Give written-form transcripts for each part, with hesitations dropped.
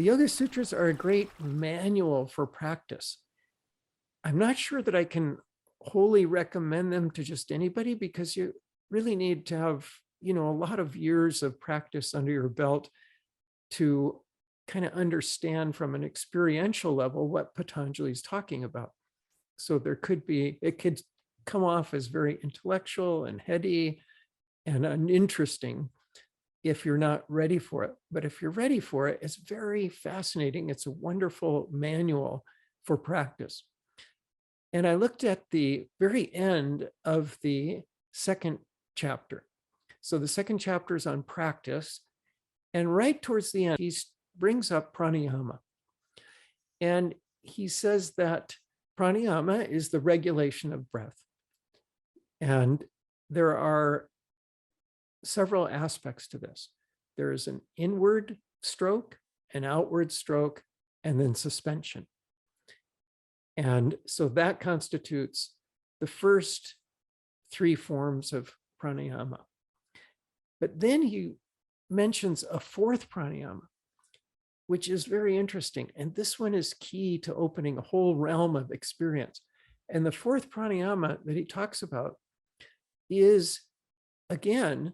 The Yoga Sutras are a great manual for practice. I'm not sure that I can wholly recommend them to just anybody, because you really need to have, a lot of years of practice under your belt to kind of understand from an experiential level what Patanjali is talking about. So it could come off as very intellectual and heady and uninteresting if you're not ready for it. But if you're ready for it, it's very fascinating. It's a wonderful manual for practice. And I looked at the very end of the second chapter. So the second chapter is on practice. And right towards the end, he brings up pranayama. And he says that pranayama is the regulation of breath. And there are several aspects to this. There is an inward stroke, an outward stroke, and then suspension. And so that constitutes the first three forms of pranayama. But then he mentions a fourth pranayama, which is very interesting. And this one is key to opening a whole realm of experience. And the fourth pranayama that he talks about is, again,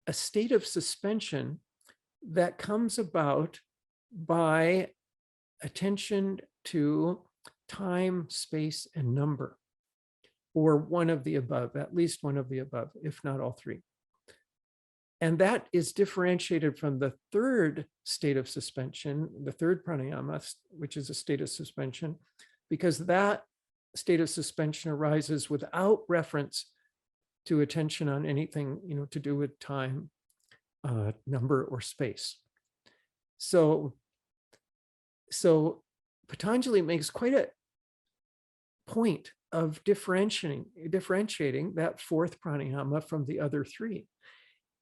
a state of suspension that comes about by attention to time, space, and number, or one of the above, at least one of the above, if not all three. And that is differentiated from the third state of suspension, the third pranayama, which is a state of suspension, because that state of suspension arises without reference to attention on anything, to do with time, number, or space. So Patanjali makes quite a point of differentiating that fourth pranayama from the other three.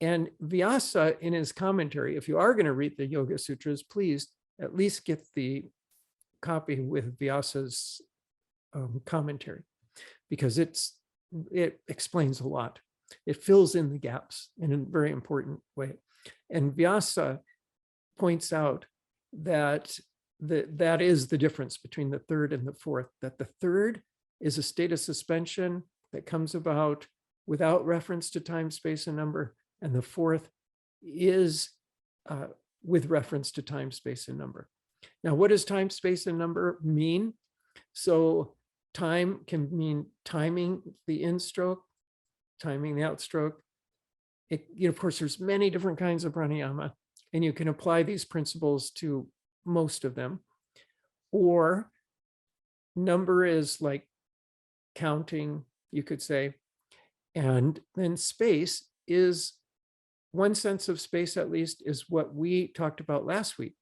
And Vyasa, in his commentary, if you are going to read the Yoga Sutras, please at least get the copy with Vyasa's commentary, because it explains a lot. It fills in the gaps in a very important way. And Vyasa points out that that is the difference between the third and the fourth, that the third is a state of suspension that comes about without reference to time, space, and number. And the fourth is with reference to time, space, and number. Now, what does time, space, and number mean? So time can mean timing the in-stroke, timing the outstroke. Of course, there's many different kinds of pranayama, and you can apply these principles to most of them. Or number is like counting, you could say. And then space is, one sense of space at least, is what we talked about last week.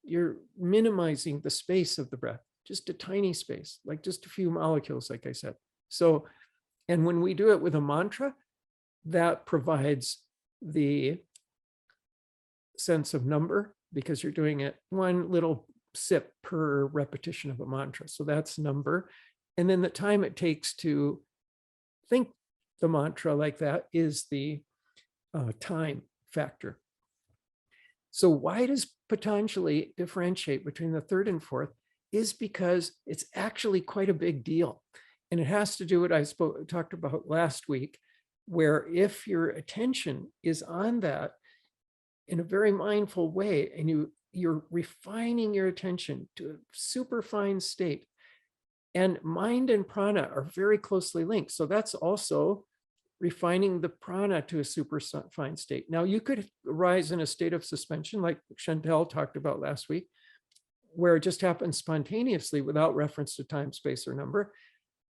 You're minimizing the space of the breath, just a tiny space, like just a few molecules, like I said. So, and when we do it with a mantra, that provides the sense of number, because you're doing it one little sip per repetition of a mantra. So that's number. And then the time it takes to think the mantra like that is the time factor. So why does Patanjali differentiate between the third and fourth? Is because it's actually quite a big deal. And it has to do with what I talked about last week, where if your attention is on that in a very mindful way, and you're refining your attention to a super fine state, and mind and prana are very closely linked. So that's also refining the prana to a super fine state. Now, you could arise in a state of suspension, like Chantel talked about last week, where it just happens spontaneously without reference to time, space, or number.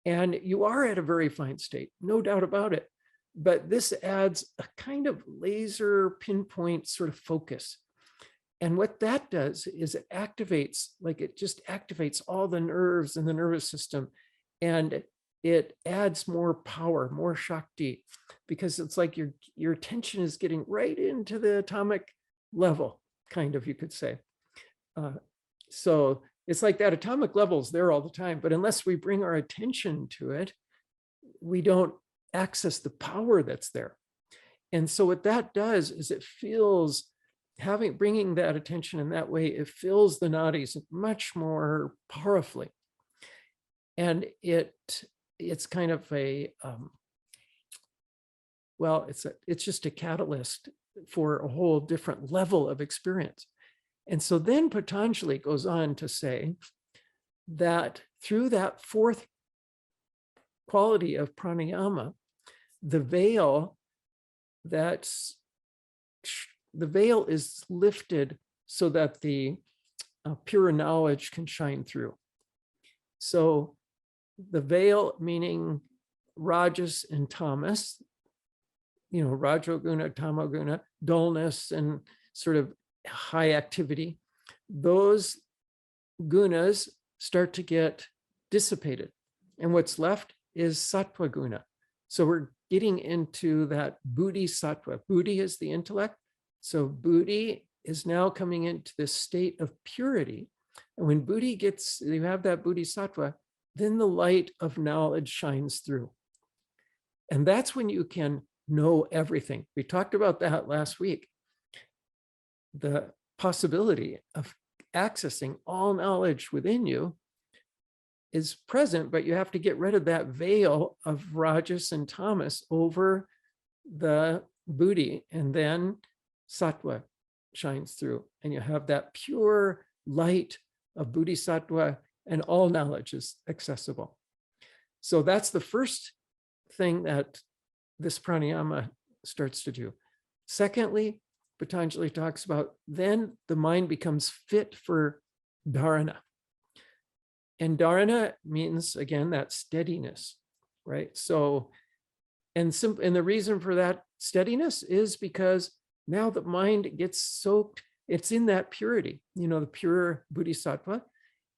And you are at a very fine state, no doubt about it. But this adds a kind of laser pinpoint sort of focus. And what that does is it just activates all the nerves in the nervous system. And it adds more power, more shakti, because it's like your attention is getting right into the atomic level, kind of, you could say. So it's like that atomic level is there all the time, but unless we bring our attention to it, we don't access the power that's there. And so what that does is it feels bringing that attention in that way, it fills the nadis much more powerfully. And it's kind of a, well, it's just a catalyst for a whole different level of experience. And so then Patanjali goes on to say that through that fourth quality of pranayama, the veil is lifted so that the pure knowledge can shine through. So the veil, meaning rajas and tamas, rajoguna, tamoguna, dullness and sort of high activity, those gunas start to get dissipated. And what's left is sattva guna. So we're getting into that bodhisattva. Buddhi is the intellect. So buddhi is now coming into this state of purity. And when buddhi you have that bodhisattva, then the light of knowledge shines through. And that's when you can know everything. We talked about that last week. The possibility of accessing all knowledge within you is present, but you have to get rid of that veil of rajas and tamas over the buddhi, and then sattva shines through, and you have that pure light of bodhisattva, and all knowledge is accessible. So that's the first thing that this pranayama starts to do. Secondly, Patanjali talks about then the mind becomes fit for dharana. And dharana means, again, that steadiness, right? So, and the reason for that steadiness is because now the mind gets soaked, it's in that purity, the pure bodhisattva.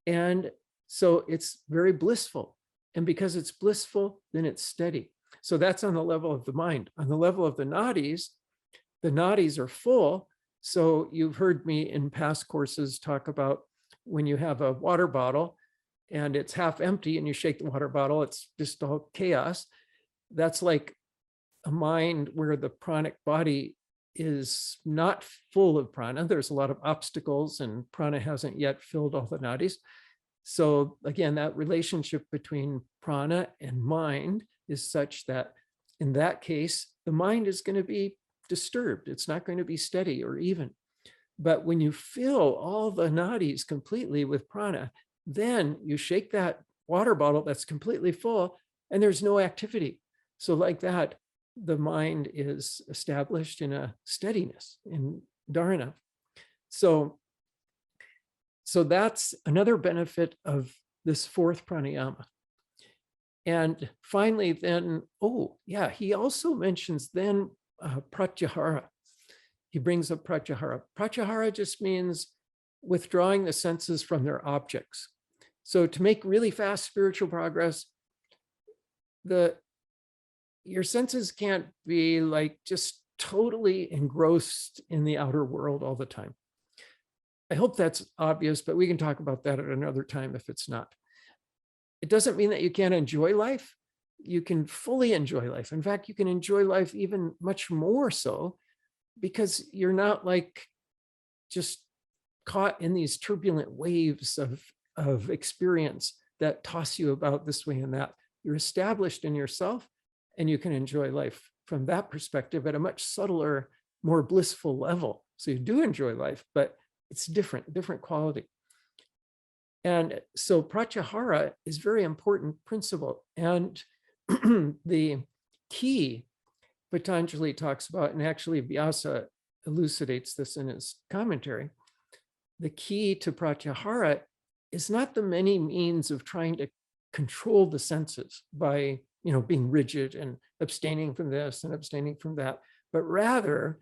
And so it's very blissful. And because it's blissful, then it's steady. So that's on the level of the mind. On the level of the nadis are full. So you've heard me in past courses talk about when you have a water bottle and it's half empty and you shake the water bottle, it's just all chaos. That's like a mind where the pranic body is not full of prana. There's a lot of obstacles and prana hasn't yet filled all the nadis. So again, that relationship between prana and mind is such that in that case, the mind is going to be disturbed. It's not going to be steady or even. But when you fill all the nadis completely with prana, then you shake that water bottle that's completely full and there's no activity. So like that, the mind is established in a steadiness, in dharana. So that's another benefit of this fourth pranayama. And finally, then, he also mentions then pratyahara. He brings up pratyahara. Pratyahara just means withdrawing the senses from their objects. So to make really fast spiritual progress, your senses can't be like just totally engrossed in the outer world all the time. I hope that's obvious, but we can talk about that at another time if it's not. It doesn't mean that you can't enjoy life. You can fully enjoy life. In fact, you can enjoy life even much more so because you're not like just caught in these turbulent waves of experience that toss you about this way and that. You're established in yourself and you can enjoy life from that perspective at a much subtler, more blissful level. So you do enjoy life, but it's different quality. And so pratyahara is a very important principle. And the key Patanjali talks about, and actually Vyasa elucidates this in his commentary, the key to pratyahara is not the many means of trying to control the senses by being rigid and abstaining from this and abstaining from that, but rather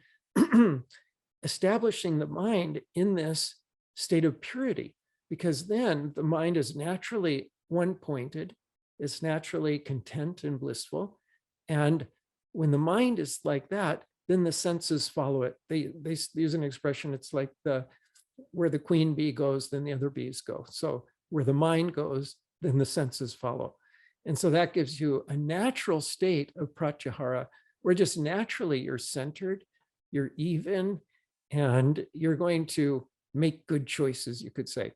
establishing the mind in this state of purity, because then the mind is naturally one-pointed, it's naturally content and blissful. And when the mind is like that, then the senses follow it. They use an expression, it's like where the queen bee goes, then the other bees go. So where the mind goes, then the senses follow. And so that gives you a natural state of pratyahara, where just naturally you're centered, you're even, and you're going to make good choices, you could say,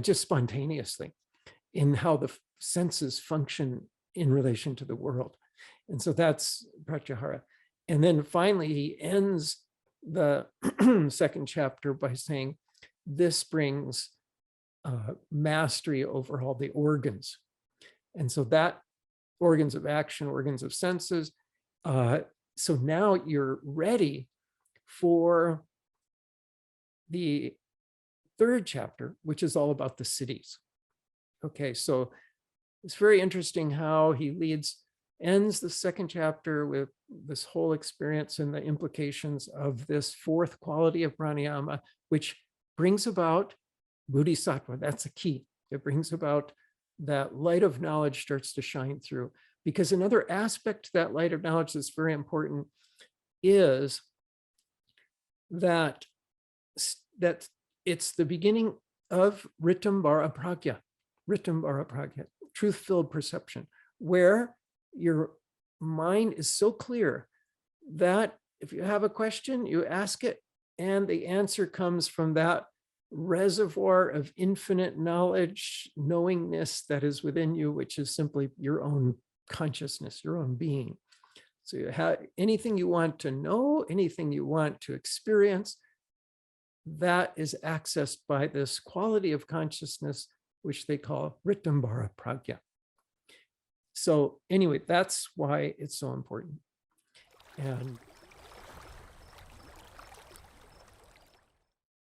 just spontaneously in how the senses function in relation to the world. And so that's pratyahara. And then finally, he ends the second chapter by saying, this brings mastery over all the organs. And so that organs of action, organs of senses. So now you're ready for the third chapter, which is all about the siddhis. Okay, so it's very interesting how he ends the second chapter with this whole experience and the implications of this fourth quality of pranayama, which brings about bodhisattva. That's a key. It brings about that light of knowledge starts to shine through. Because another aspect to that light of knowledge that's very important is that it's the beginning of Ritambhara pragya, truth-filled perception, where your mind is so clear that if you have a question, you ask it, and the answer comes from that reservoir of infinite knowledge, knowingness that is within you, which is simply your own consciousness, your own being. So you have anything you want to know, anything you want to experience, that is accessed by this quality of consciousness, which they call Ritambhara pragya. So anyway, that's why it's so important. And